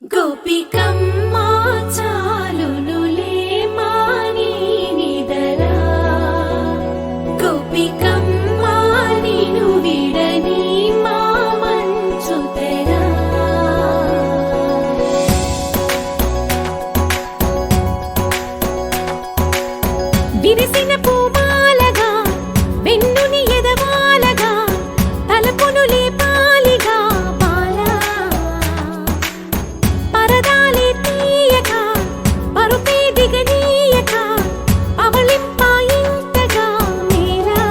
గోపికమ్మా చాలునులే మాని నిదరా గోపికమ్మా నిను విడని మా మంచు తెరా విరిసిన పూమాలగా వెన్నుని ఎదవాలగా తలపును లేపాలిగా బాలా పరదాలే తీయక పరుపే దిగనీయక అవళింపాయింతగా మేరా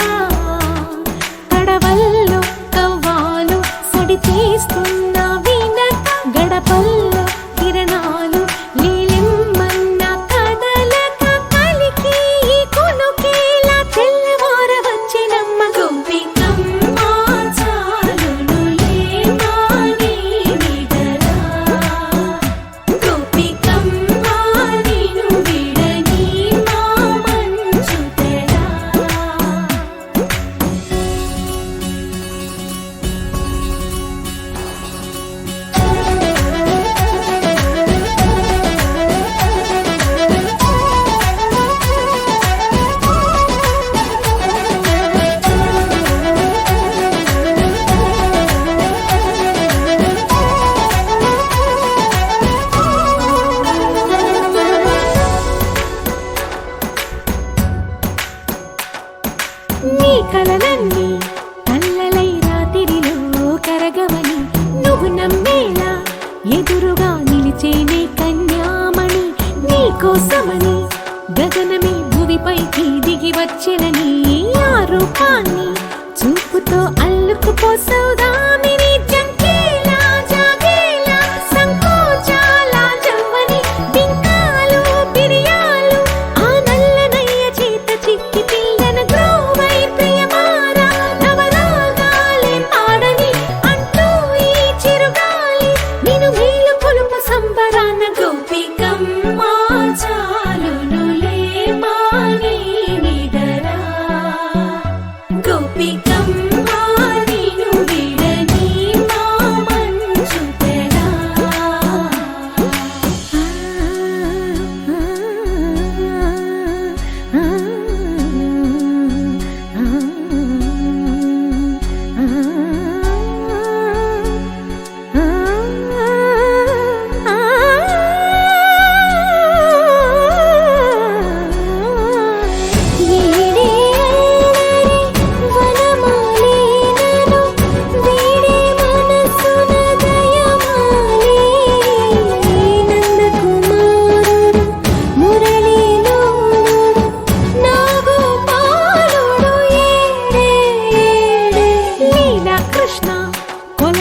కడవల్లో కవ్వాలు సడి చేస్తున్న వినక గడపల్లో కిరణాలు నీలిమ్మన్న కదలక కలికి కొనుకేలా తెల్లవార వచ్చినమ్మ గోపికమ్మా చాలునులే మాని నిదరా గోపికమ్మా నిను విడని మా మంచు తెరా నీ కలలన్నీ కల్లలై రాత్రిలో కరగమని నువ్వు నమ్మేలా ఎదురుగా నిలిచేనే కన్యామణి నీ కోసమని గగనమే భువిపైకి దిగి వచ్చెనని ఆ రూపాన్ని చూపుతో అల్లుకుపో సౌదా